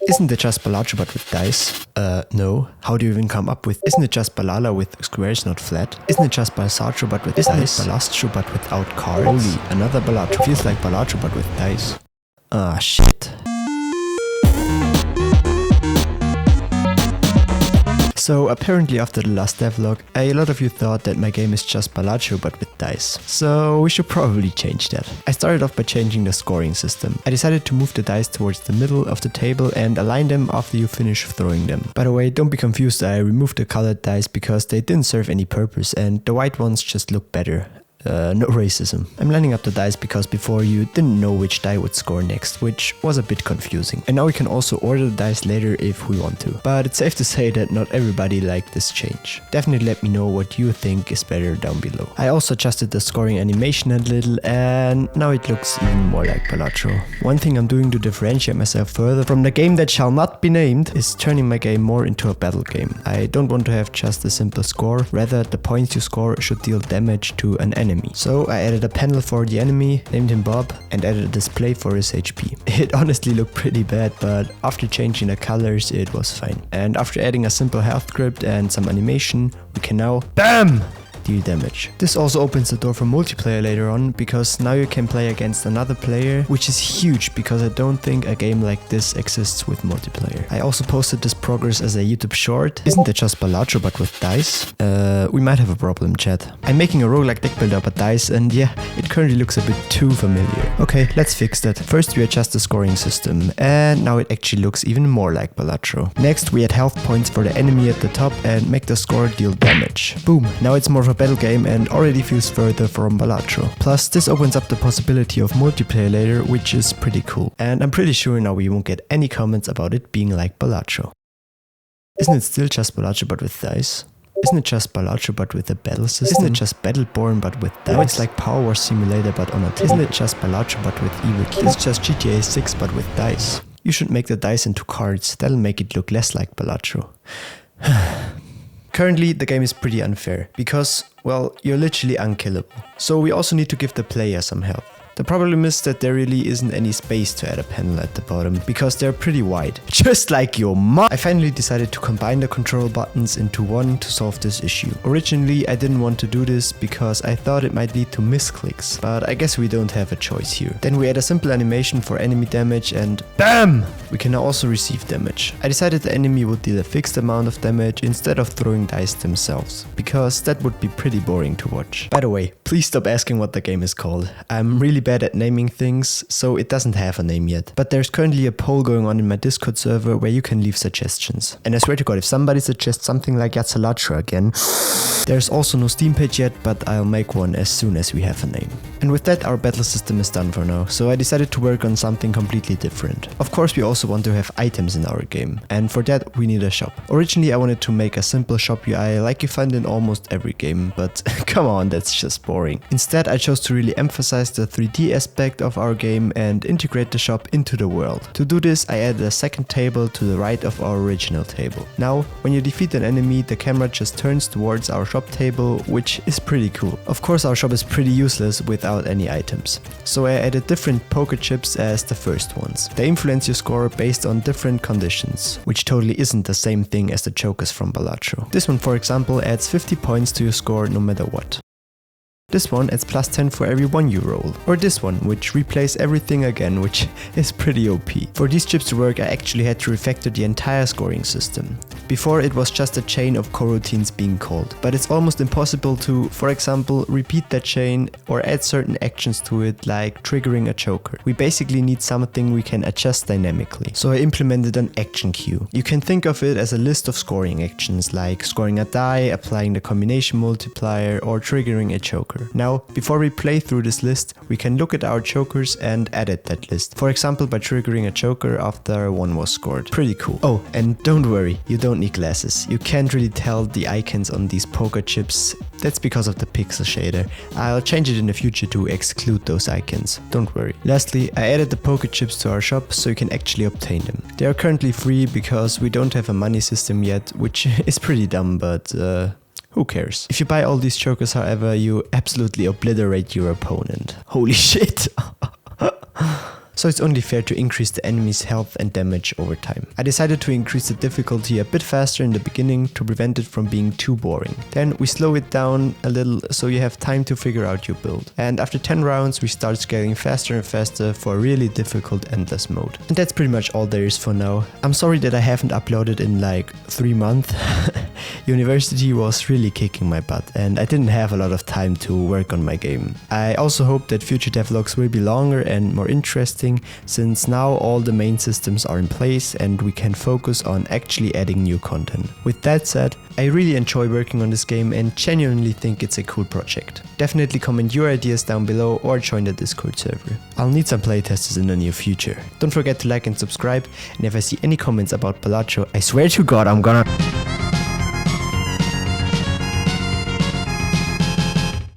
Isn't it just Balatro but with dice? No. How do you even come up with... Isn't it just Balala with squares not flat? Isn't it just Balatro but with dice? Balastro but without cards? Holy, another Balatro. Feels like Balatro but with dice. Ah, shit. So apparently after the last devlog, a lot of you thought that my game is just Balatro but with dice. So we should probably change that. I started off by changing the scoring system. I decided to move the dice towards the middle of the table and align them after you finish throwing them. By the way, don't be confused, I removed the colored dice because they didn't serve any purpose and the white ones just look better. No racism. I'm lining up the dice because before you didn't know which die would score next, which was a bit confusing. And now we can also order the dice later if we want to. But it's safe to say that not everybody liked this change. Definitely let me know what you think is better down below. I also adjusted the scoring animation a little and now it looks even more like Balatro. One thing I'm doing to differentiate myself further from the game that shall not be named is turning my game more into a battle game. I don't want to have just a simple score, rather the points you score should deal damage to an enemy. So I added a panel for the enemy, named him Bob, and added a display for his HP. It honestly looked pretty bad, but after changing the colors it was fine. And after adding a simple health script and some animation, we can now BAM! Deal damage. This also opens the door for multiplayer later on, because now you can play against another player, which is huge because I don't think a game like this exists with multiplayer. I also posted this progress as a YouTube short. Isn't it just Balatro but with dice? We might have a problem, chat. I'm making a roguelike deck builder but dice, and yeah, it currently looks a bit too familiar. Okay, let's fix that. First we adjust the scoring system, and now it actually looks even more like Balatro. Next we add health points for the enemy at the top and make the score deal damage. Boom, now it's more of a battle game and already feels further from Balatro. Plus this opens up the possibility of multiplayer later, which is pretty cool. And I'm pretty sure now we won't get any comments about it being like Balatro. Isn't it still just Balatro but with dice? Isn't it just Balatro but with a battle system? Isn't it just Battleborn but with dice? It's like Power Wars Simulator but on a table. Isn't it just Balatro but with evil keys? It's just GTA 6 but with dice. You should make the dice into cards, that'll make it look less like Balatro. Currently, the game is pretty unfair, because, well, you're literally unkillable. So we also need to give the player some help. The problem is that there really isn't any space to add a panel at the bottom, because they're pretty wide. Just like your mom! I finally decided to combine the control buttons into one to solve this issue. Originally, I didn't want to do this because I thought it might lead to misclicks, but I guess we don't have a choice here. Then we add a simple animation for enemy damage and BAM! We can now also receive damage. I decided the enemy would deal a fixed amount of damage instead of throwing dice themselves, because that would be pretty boring to watch. By the way, please stop asking what the game is called. I'm really bad at naming things, so it doesn't have a name yet. But there's currently a poll going on in my Discord server where you can leave suggestions. And I swear to God, if somebody suggests something like Balatro again, there's also no Steam page yet, but I'll make one as soon as we have a name. And with that, our battle system is done for now, so I decided to work on something completely different. Of course, we also want to have items in our game, and for that we need a shop. Originally I wanted to make a simple shop UI like you find in almost every game, but come on, that's just boring. Instead, I chose to really emphasize the 3D aspect of our game and integrate the shop into the world. To do this, I added a second table to the right of our original table. Now, when you defeat an enemy, the camera just turns towards our shop table, which is pretty cool. Of course, our shop is pretty useless without any items. So I added different poker chips as the first ones. They influence your score based on different conditions, which totally isn't the same thing as the jokers from Balatro. This one, for example, adds 50 points to your score no matter what. This one adds plus 10 for every one you roll. Or this one, which replays everything again, which is pretty OP. For these chips to work, I actually had to refactor the entire scoring system. Before, it was just a chain of coroutines being called, but it's almost impossible to, for example, repeat that chain or add certain actions to it, like triggering a choker. We basically need something we can adjust dynamically. So I implemented an action queue. You can think of it as a list of scoring actions, like scoring a die, applying the combination multiplier, or triggering a choker. Now, before we play through this list, we can look at our chokers and edit that list. For example, by triggering a choker after one was scored. Pretty cool. Oh, and don't worry, you don't need glasses. You can't really tell the icons on these poker chips. That's because of the pixel shader. I'll change it in the future to exclude those icons. Don't worry. Lastly, I added the poker chips to our shop so you can actually obtain them. They are currently free because we don't have a money system yet, which is pretty dumb, but who cares? If you buy all these chokers, however, you absolutely obliterate your opponent. Holy shit! so it's only fair to increase the enemy's health and damage over time. I decided to increase the difficulty a bit faster in the beginning to prevent it from being too boring. Then we slow it down a little so you have time to figure out your build. And after 10 rounds we start scaling faster and faster for a really difficult endless mode. And that's pretty much all there is for now. I'm sorry that I haven't uploaded in like 3 months. University was really kicking my butt and I didn't have a lot of time to work on my game. I also hope that future devlogs will be longer and more interesting, since now all the main systems are in place and we can focus on actually adding new content. With that said, I really enjoy working on this game and genuinely think it's a cool project. Definitely comment your ideas down below or join the Discord server. I'll need some playtesters in the near future. Don't forget to like and subscribe, and if I see any comments about Balatro, I swear to God I'm gonna...